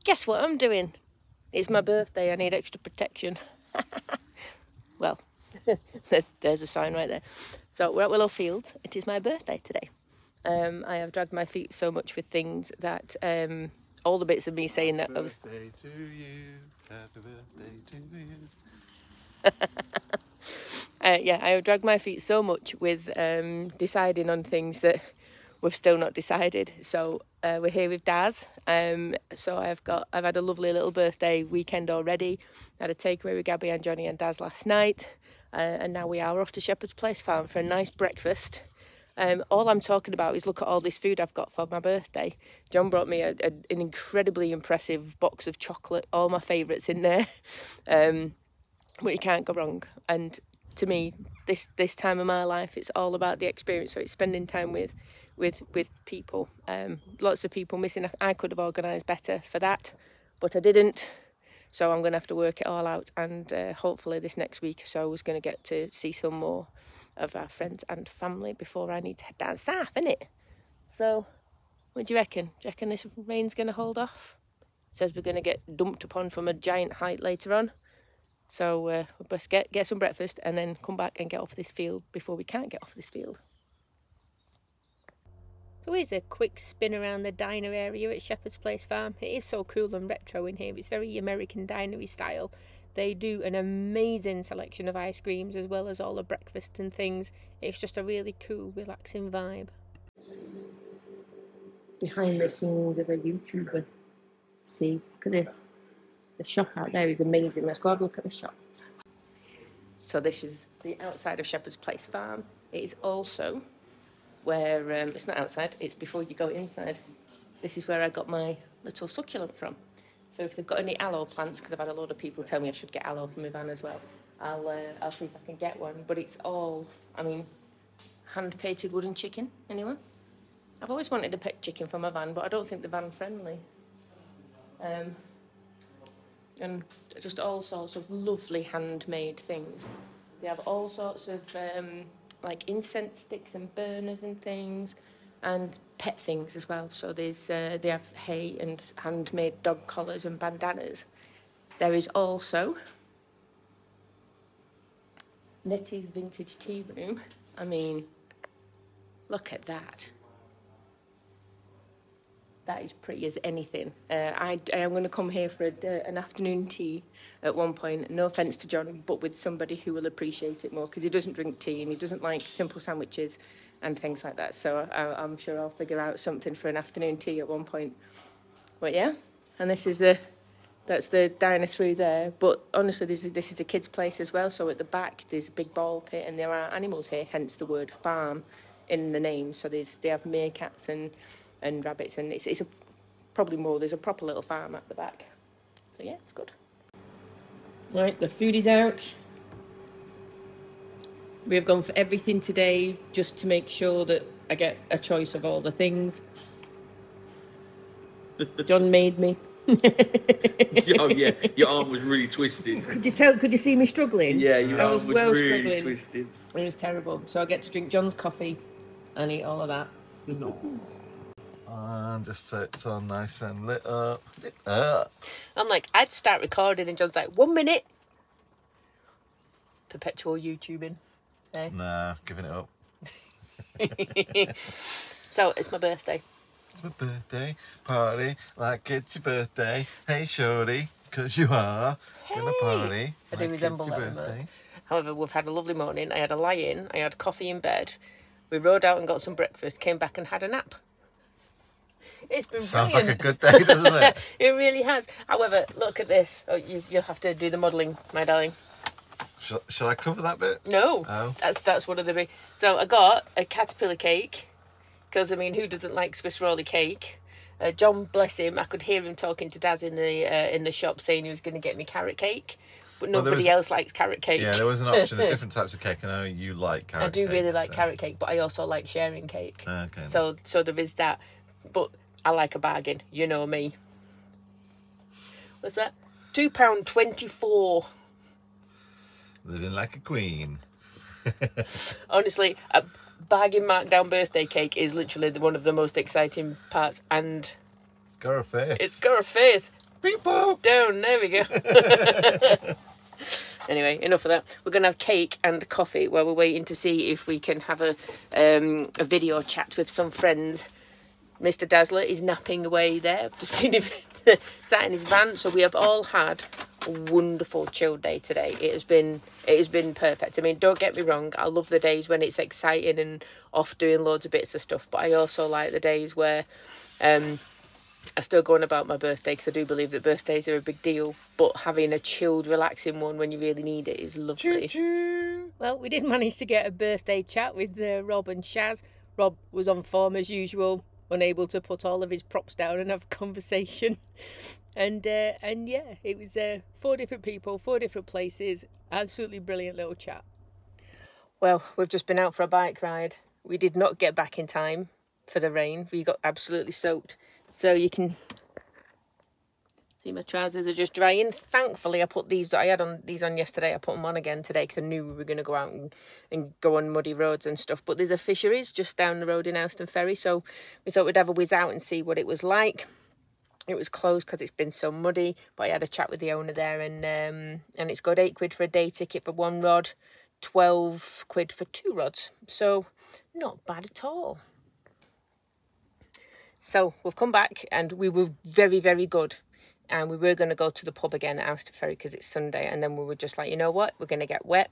Guess what I'm doing? It's my birthday. I need extra protection. Well, there's a sign right there. So we're at Willow Fields. It is my birthday today. I have dragged my feet so much with things that all the bits of me saying that I was... Birthday to you. Happy birthday to you. yeah, I have dragged my feet so much with deciding on things that we've still not decided. So we're here with Daz. So I've had a lovely little birthday weekend already. I had a takeaway with Gabby and Johnny and Daz last night. And now we are off to Shepherd's Place Farm for a nice breakfast. All I'm talking about is look at all this food I've got for my birthday. John brought me an incredibly impressive box of chocolate, all my favourites in there. But you can't go wrong. And to me, this time of my life, it's all about the experience. So it's spending time with people. Lots of people missing. I could have organised better for that, but I didn't. So I'm going to have to work it all out, and hopefully this next week or so I was going to get to see some more of our friends and family before I need to head down south, innit? So what do you reckon? Do you reckon this rain's going to hold off? It says we're going to get dumped upon from a giant height later on. So we best get some breakfast and then come back and get off this field before we can't get off this field. So here's a quick spin around the diner area at Shepherd's Place Farm. It is so cool and retro in here. It's very American dinery style. They do an amazing selection of ice creams as well as all the breakfasts and things. It's just a really cool, relaxing vibe. Behind the scenes of a YouTuber. See, look at this. The shop out there is amazing. Let's go have a look at the shop. So this is the outside of Shepherd's Place Farm. It is also where, it's not outside, it's before you go inside. This is where I got my little succulent from. So if they've got any aloe plants, because I've had a lot of people tell me I should get aloe for my van as well, I'll see if I can get one. But it's all, I mean, hand-painted wooden chicken. Anyone? I've always wanted a pet chicken for my van, but I don't think they're van-friendly. And just all sorts of lovely handmade things. They have all sorts of like incense sticks and burners and things, and pet things as well. So there's they have hay and handmade dog collars and bandanas. There is also Nettie's vintage tea room. I mean, look at that. That is pretty as anything. I am going to come here for an afternoon tea at one point. No offence to John, but with somebody who will appreciate it more, because he doesn't drink tea and he doesn't like simple sandwiches and things like that. So I'm sure I'll figure out something for an afternoon tea at one point. But yeah, and this is that's the diner through there. But honestly, this is a kid's place as well. So at the back there's a big ball pit and there are animals here, hence the word farm in the name. So they have meerkats and rabbits, and it's probably more. There's a proper little farm at the back. So yeah, it's good. Right, the food is out. We have gone for everything today just to make sure that I get a choice of all the things. John made me. Oh yeah, your arm was really twisted. Could you see me struggling? Yeah, your arm was really struggling. twisted. It was terrible. So I get to drink John's coffee and eat all of that. No. And just so it's all nice and lit up. I'm like, I'd start recording and John's like, 1 minute. Perpetual YouTubing. Eh? Nah, giving it up. So, it's my birthday. It's my birthday party, like it's your birthday. Hey, shorty, because you are gonna party. I do resemble that remark. However, we've had a lovely morning. I had a lie-in, I had coffee in bed. We rode out and got some breakfast, came back and had a nap. It's been Sounds brilliant. like a good day, doesn't it? It really has. However, look at this. Oh, you'll have to do the modelling, my darling. Shall I cover that bit? No. Oh. That's one of the big... So I got a caterpillar cake, because, I mean, who doesn't like Swiss rolly cake? John, bless him, I could hear him talking to Daz in the shop saying he was going to get me carrot cake, but nobody else likes carrot cake. Yeah, there was an option of different types of cake. I know you like carrot cake. I do really like carrot cake, but I also like sharing cake. Okay. So there is that. But I like a bargain, you know me. What's that? £2.24. Living like a queen. Honestly, a bargain markdown birthday cake is literally one of the most exciting parts, and It's got a face. it's got a face. Beep boop. Down, there we go. Anyway, enough of that. We're going to have cake and coffee while we're waiting to see if we can have a video chat with some friends. Mr. Dazzler is napping away there. I've just seen him sat in his van. So we have all had a wonderful chill day today. It has been perfect. I mean, don't get me wrong, I love the days when it's exciting and off doing loads of bits of stuff, but I also like the days where I still go on about my birthday, because I do believe that birthdays are a big deal, but having a chilled, relaxing one when you really need it is lovely. Choo-choo. Well, we did manage to get a birthday chat with Rob and Shaz. Rob was on form as usual, unable to put all of his props down and have a conversation. And yeah, it was 4 different people, 4 different places. Absolutely brilliant little chat. Well, we've just been out for a bike ride. We did not get back in time for the rain. We got absolutely soaked. So you can see my trousers are just drying. Thankfully, I put these, I had these on yesterday. I put them on again today because I knew we were going to go out and go on muddy roads and stuff. But there's a fisheries just down the road in Houston Ferry. So we thought we'd have a whiz out and see what it was like. It was closed because it's been so muddy. But I had a chat with the owner there, and it's got £8 for a day ticket for 1 rod, 12 quid for 2 rods. So not bad at all. So we've come back and we were very, very good. And we were going to go to the pub again at Houston Ferry because it's Sunday. And then we were just like, you know what? We're going to get wet.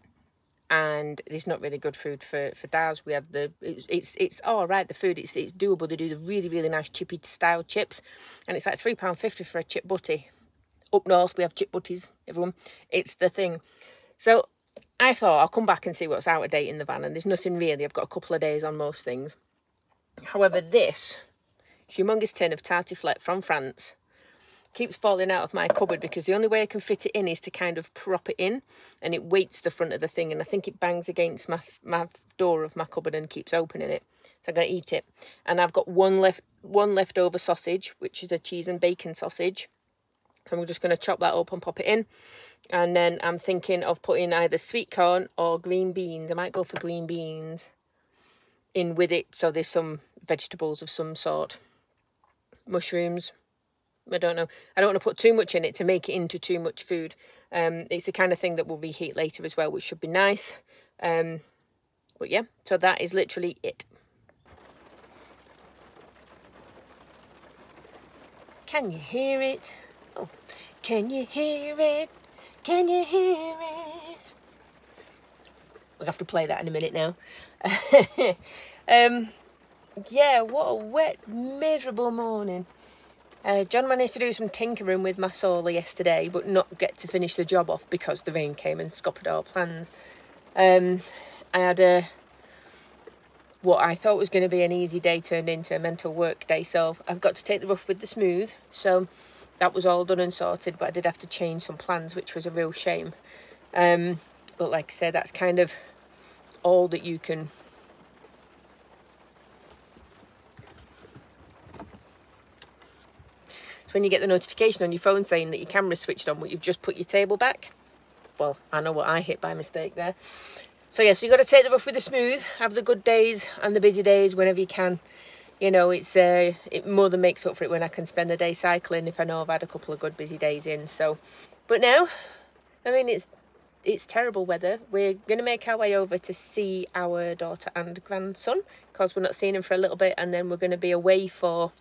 And there's not really good food for Daz. We had it's all right, the food, it's doable. They do the really, really nice chippy style chips. And it's like £3.50 for a chip butty. Up north, we have chip butties, everyone. It's the thing. So I thought I'll come back and see what's out of date in the van. And there's nothing really. I've got a couple of days on most things. However, this humongous tin of tartiflette from France keeps falling out of my cupboard because the only way I can fit it in is to kind of prop it in, and it weights the front of the thing, and I think it bangs against my door of my cupboard and keeps opening it. So I'm going to eat it. And I've got one leftover sausage, which is a cheese and bacon sausage. So I'm just going to chop that up and pop it in. And then I'm thinking of putting either sweet corn or green beans. I might go for green beans in with it, so there's some vegetables of some sort. Mushrooms. I don't know. I don't want to put too much in it to make it into too much food. It's the kind of thing that will reheat later as well, which should be nice. But yeah, so that is literally it. Can you hear it? Oh, can you hear it? Can you hear it? We'll have to play that in a minute now. Yeah, what a wet, miserable morning. John managed to do some tinkering with my solar yesterday, but not get to finish the job off because the rain came and scuppered our plans. I had what I thought was going to be an easy day turned into a mental work day, so I've got to take the rough with the smooth. So that was all done and sorted, but I did have to change some plans, which was a real shame. But like I said, that's kind of all that you can... So when you get the notification on your phone saying that your camera's switched on, but you've just put your table back. Well, I know what I hit by mistake there. So yeah, so you've got to take the rough with the smooth, have the good days and the busy days whenever you can. You know, it more than makes up for it when I can spend the day cycling if I know I've had a couple of good busy days in. So, but now, I mean, it's terrible weather. We're going to make our way over to see our daughter and grandson because we're not seeing him for a little bit, and then we're going to be away for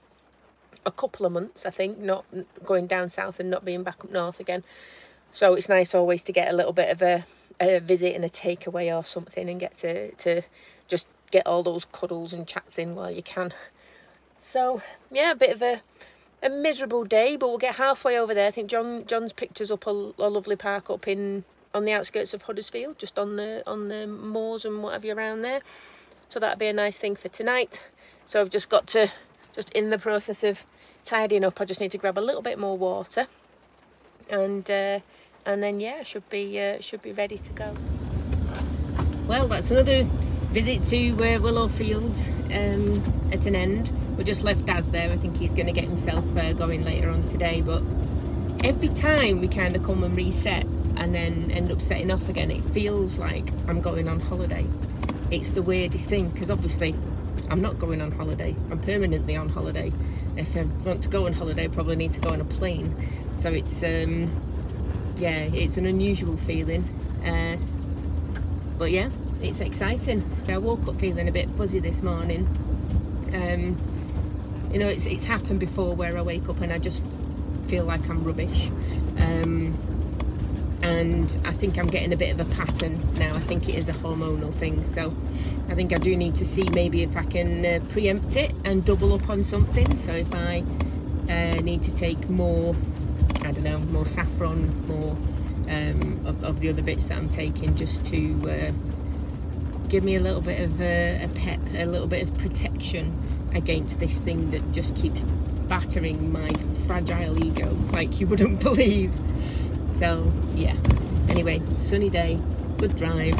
a couple of months, I think, not going down south and not being back up north again. So it's nice always to get a little bit of a visit and a takeaway or something, and get to just get all those cuddles and chats in while you can. So yeah, a bit of a miserable day, but we'll get halfway over there. I think John's picked us up a lovely park up on the outskirts of Huddersfield, just on the moors and whatever around there. So that'll be a nice thing for tonight. So I've just got to, just in the process of tidying up, I just need to grab a little bit more water, and then yeah, should be ready to go. Well, that's another visit to Willow Fields at an end. We just left Daz there. I think he's going to get himself going later on today, but every time we kind of come and reset and then end up setting off again, it feels like I'm going on holiday. It's the weirdest thing, because obviously I'm not going on holiday. I'm permanently on holiday. If I want to go on holiday, I probably need to go on a plane. So it's yeah, it's an unusual feeling, but yeah, it's exciting. I woke up feeling a bit fuzzy this morning. You know, it's happened before where I wake up and I just feel like I'm rubbish, and I think I'm getting a bit of a pattern now. I think it is a hormonal thing, so I think I do need to see maybe if I can preempt it and double up on something. So if I need to take more, I don't know, more saffron, more of the other bits that I'm taking, just to give me a little bit of a pep, a little bit of protection against this thing that just keeps battering my fragile ego like you wouldn't believe. So yeah, anyway, sunny day, good drive,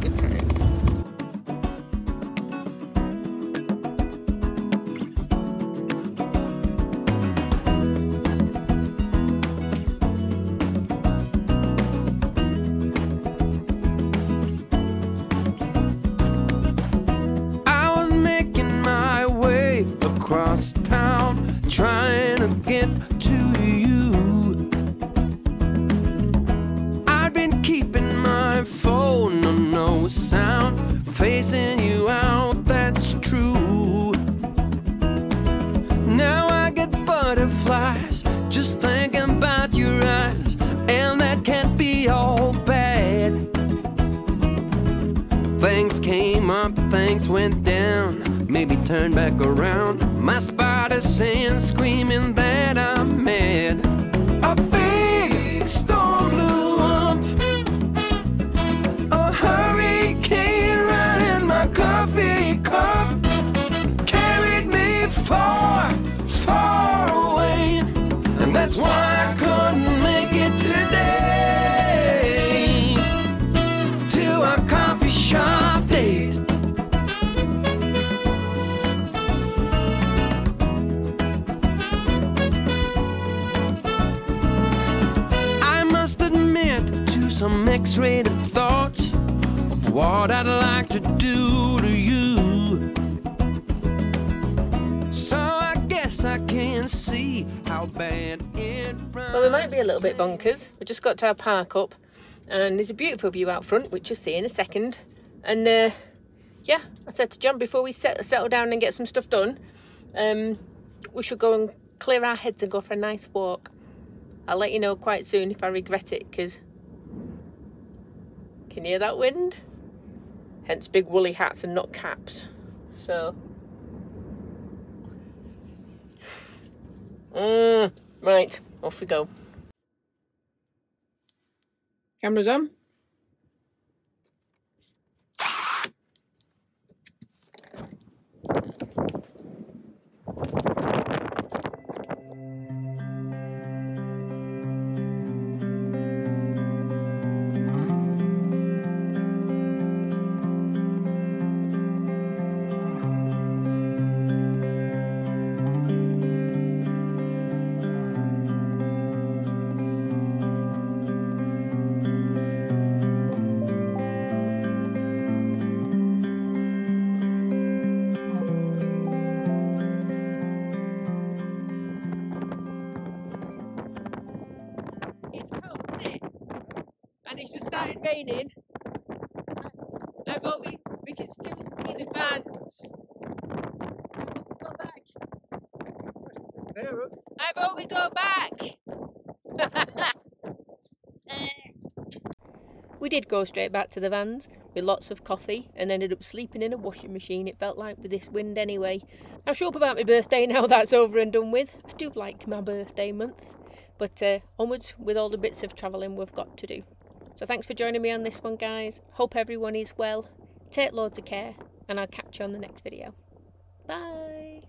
good times. Across town, trying to get to you. I've been keeping my phone on no sound, facing you out, that's true. Now I get butterflies just thinking about your eyes, and that can't be all bad. Things came up, things went down, maybe turn back around. My spider sense screaming that I'm mad. A big storm blew up, a hurricane right in my coffee cup, carried me far, far away, and that's why I couldn't make it today to a coffee shop date. Some X-rated thoughts of what I'd like to do to you. So I guess I can see how bad it runs. Well, we might be a little bit bonkers. We just got to our park up and there's a beautiful view out front, which you'll see in a second. And yeah, I said to John before we settle down and get some stuff done, we should go and clear our heads and go for a nice walk. I'll let you know quite soon if I regret it, because can you hear that wind? Hence big woolly hats and not caps. So right, off we go. Cameras on. It's cold, isn't it? And it's just started raining. I thought we can still see the vans. Go back. I vote we go back. We did go straight back to the vans with lots of coffee and ended up sleeping in a washing machine, it felt like, with this wind anyway. I'll show up about my birthday now that's over and done with. I do like my birthday month, but onwards with all the bits of travelling we've got to do. So thanks for joining me on this one, guys. Hope everyone is well. Take loads of care, and I'll catch you on the next video. Bye.